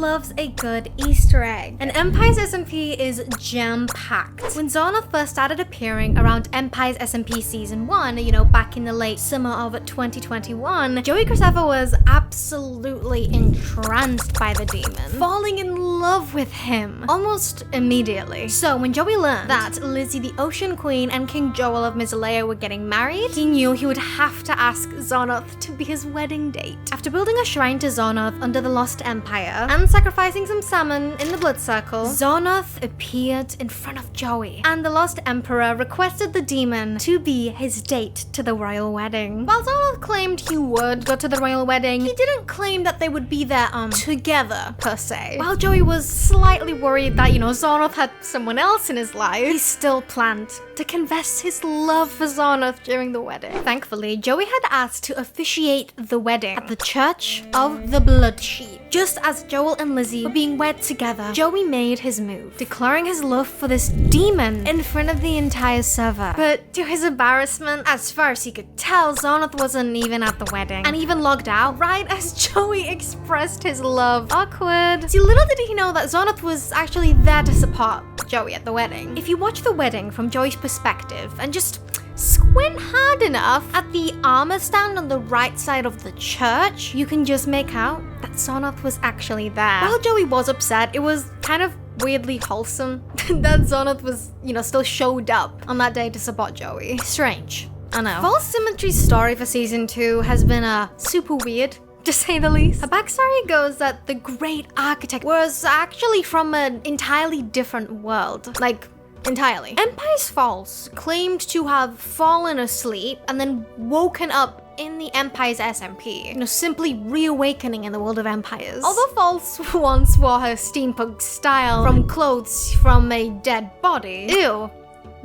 loves a good Easter egg, and Empire's SMP is jam-packed. When Xanath first started appearing around Empire's SMP Season 1, back in the late summer of 2021, Joey Graceffa was absolutely entranced by the demon, falling in love with him almost immediately. So when Joey learned that Lizzie the Ocean Queen and King Joel of Misalea were getting married, he knew he would have to ask Xanath to be his wedding date. After building a shrine to Xanath under the Lost Empire and sacrificing some salmon in the blood circle, Xanath appeared in front of Joey, and the Lost Emperor requested the demon to be his date to the royal wedding. While Xanath claimed he would go to the royal wedding, he didn't claim that they would be there together per se. While Joey was slightly worried that Xanath had someone else in his life, he still planned to confess his love for Xanath during the wedding. Thankfully, Joey had asked to officiate the wedding at the Church of the Blood Sheep. Just as Joel and Lizzie were being wed together, Joey made his move, declaring his love for this demon in front of the entire server. But to his embarrassment, as far as he could tell, Xanath wasn't even at the wedding, and even logged out right as Joey expressed his love. Awkward. See, little did he know that Xanath was actually there to support Joey at the wedding. If you watch the wedding from Joey's perspective and just squint hard enough at the armor stand on the right side of the church, you can just make out that Xanath was actually there. While Joey was upset, it was kind of weirdly wholesome that Xanath was, still showed up on that day to support Joey. Strange, I know. False Symmetry's story for season 2 has been super weird, to say the least. Her backstory goes that the Great Architect was actually from an entirely different world. Entirely. Empire's False claimed to have fallen asleep and then woken up in the Empire's SMP, simply reawakening in the world of Empires. Although False once wore her steampunk style from clothes from a dead body, ew,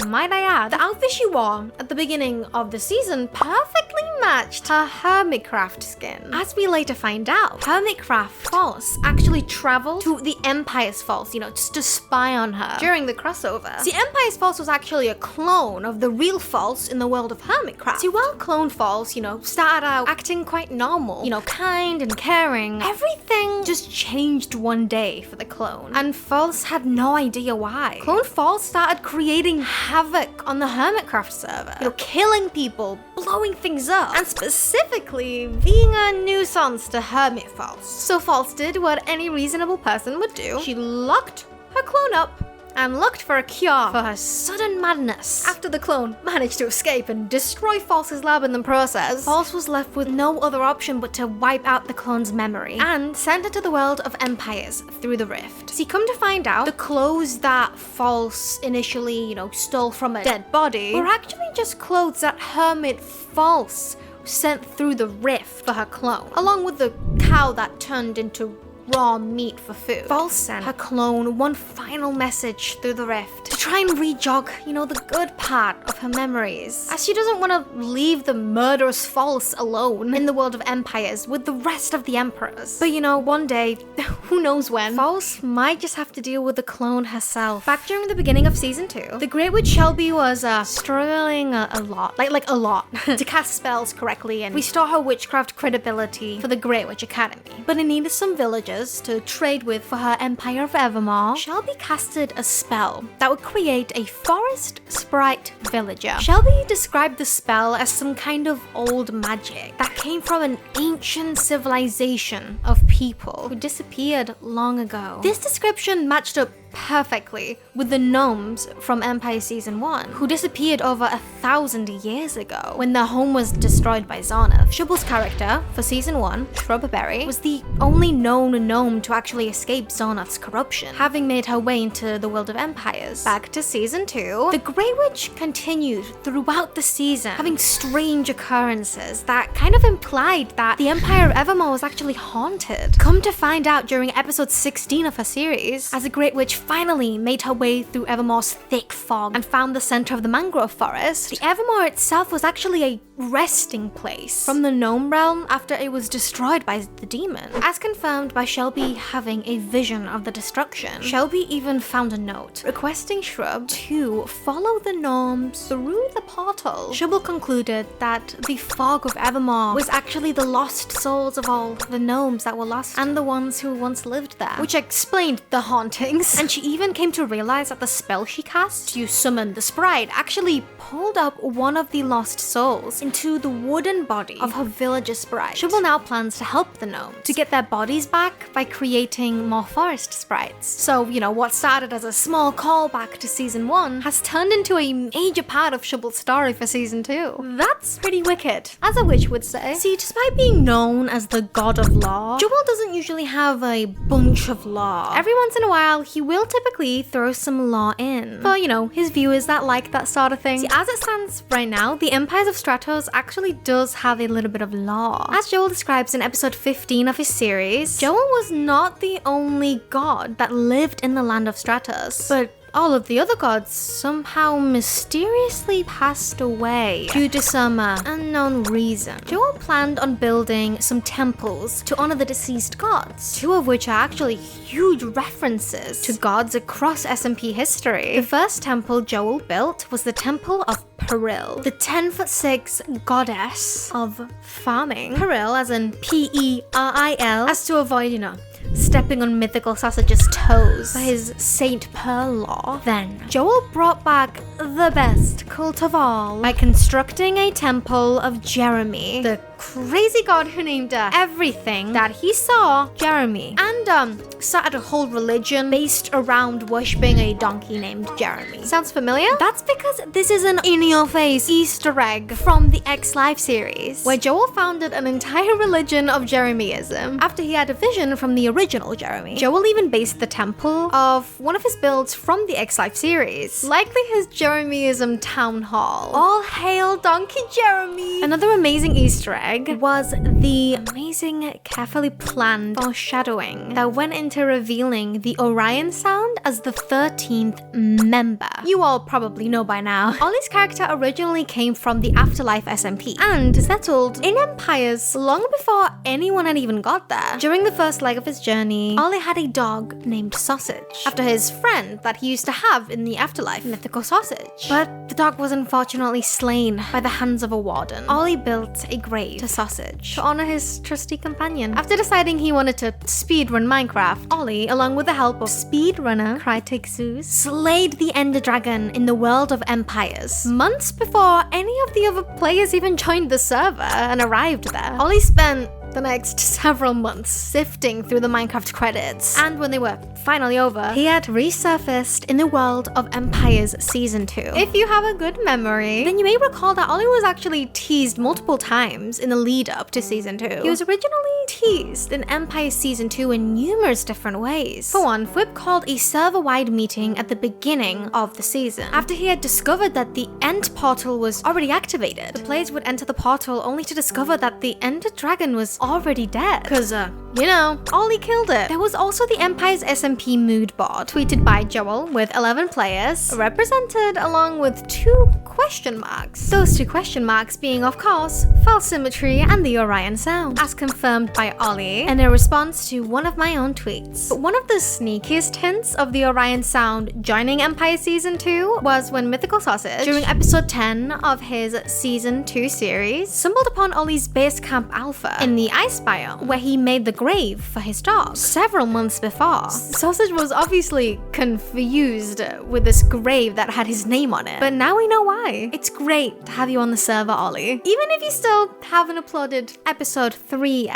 might I add, the outfit she wore at the beginning of the season perfectly matched her Hermitcraft skin. As we later find out, Hermitcraft False actually traveled to the Empire's False, just to spy on her during the crossover. See, Empire's False was actually a clone of the real False in the world of Hermitcraft. See, while Clone False, started out acting quite normal, kind and caring, everything just changed one day for the clone, and False had no idea why. Clone False started creating havoc on the Hermitcraft server, killing people, blowing things up, and specifically being a nuisance to Hermit False. So False did what any reasonable person would do. She locked her clone up and looked for a cure for her sudden madness. After the clone managed to escape and destroy False's lab in the process, False was left with no other option but to wipe out the clone's memory and send her to the world of Empires through the rift. See, come to find out, the clothes that False initially, stole from a dead body were actually just clothes that Hermit False sent through the rift for her clone, along with the cow that turned into raw meat for food. False sent her clone one final message through the rift to try and rejog, the good part of her memories, as she doesn't want to leave the murderous False alone in the world of Empires with the rest of the emperors. But one day, who knows when, False might just have to deal with the clone herself. Back during the beginning of season 2, the Great Witch Shelby was struggling a lot, like a lot, to cast spells correctly and restore her witchcraft credibility for the Great Witch Academy. But it needed some villagers to trade with for her Empire of Evermore. Shelby casted a spell that would create a forest sprite villager. Shelby described the spell as some kind of old magic that came from an ancient civilization of people who disappeared long ago. This description matched up perfectly with the gnomes from Empire Season 1, who disappeared over 1,000 years ago when their home was destroyed by Xanath. Shubble's character for Season 1, Shrubberberry, was the only known gnome to actually escape Xanath's corruption, having made her way into the world of Empires. Back to Season 2, the Grey Witch continued throughout the season, having strange occurrences that kind of implied that the Empire of Evermore was actually haunted. Come to find out during episode 16 of her series, as the Great Witch finally made her way through Evermore's thick fog and found the center of the mangrove forest, the Evermore itself was actually a resting place from the gnome realm after it was destroyed by the demon. As confirmed by Shelby having a vision of the destruction, Shelby even found a note requesting Shrub to follow the gnomes through the portal. Shrub concluded that the fog of Evermore was actually the lost souls of all the gnomes that were lost and the ones who once lived there, which explained the hauntings. And she even came to realize that the spell she cast to summon the sprite actually pulled up one of the lost souls into the wooden body of her villager sprite. Shubble now plans to help the gnomes to get their bodies back by creating more forest sprites. So, you know, what started as a small callback to season 1 has turned into a major part of Shubble's story for season 2. That's pretty wicked, as a witch would say. See, despite being known as the god of law, Jubble doesn't usually have a bunch of law. Every once in a while, he will typically throw some law in for, you know, his viewers that like that sort of thing. See, as it stands right now, the Empires of Stratos actually does have a little bit of law. As Joel describes in episode 15 of his series, Joel was not the only god that lived in the land of Stratos, but all of the other gods somehow mysteriously passed away due to some unknown reason. Joel planned on building some temples to honor the deceased gods, 2 of which are actually huge references to gods across SMP history. The first temple Joel built was the Temple of Peril, the 10'6" goddess of farming. Peril, as in P-E-R-I-L, as to avoid, you know, stepping on mythical sausage's toes for his Saint Pearl law. Then, Joel brought back the best cult of all by constructing a temple of Jeremy, the crazy god who named everything that he saw Jeremy, and started a whole religion based around worshipping a donkey named Jeremy. Sounds familiar? That's because this is an in-your-face Easter egg from the X-Live series, where Joel founded an entire religion of Jeremyism after he had a vision from the original Jeremy. Joel even based the temple of one of his builds from the X-Live series, likely his Jeremyism town hall. All hail Donkey Jeremy! Another amazing Easter egg was the amazing, carefully planned foreshadowing that went into revealing the Orion Sound as the 13th member. You all probably know by now. Ollie's character originally came from the Afterlife SMP and settled in Empires long before anyone had even got there. During the first leg of his journey, Ollie had a dog named Sausage, after his friend that he used to have in the Afterlife, Mythical Sausage. But the dog was unfortunately slain by the hands of a warden. Ollie built a grave to Sausage to honor his trusty companion. After deciding he wanted to speedrun Minecraft, Ollie, along with the help of speedrunner Crytek Zeus, slayed the Ender Dragon in the world of Empires, months before any of the other players even joined the server and arrived there. Ollie spent the next several months sifting through the Minecraft credits, and when they were finally over, he had resurfaced in the world of Empires Season 2. If you have a good memory, then you may recall that Ollie was actually teased multiple times in the lead up to Season 2. He was originally teased in Empires Season 2 in numerous different ways. For one, Fwip called a server-wide meeting at the beginning of the season. After he had discovered that the End portal was already activated, the players would enter the portal only to discover that the Ender Dragon was already dead. Cause, you know, Ollie killed it. There was also the Empires SMP mood board, tweeted by Joel, with 11 players, represented along with 2 question marks. Those 2 question marks being, of course, false Symmetry and the Orion Sound, as confirmed by Ollie in a response to one of my own tweets. But one of the sneakiest hints of the Orion Sound joining Empire Season 2 was when Mythical Sausage, during episode 10 of his Season 2 series, stumbled upon Ollie's base camp alpha in the ice biome, where he made the grave for his dog several months before. Sausage was obviously confused with this grave that had his name on it, but now we know why. It's great to have you on the server, Ollie. Even if you still haven't uploaded episode 3 yet,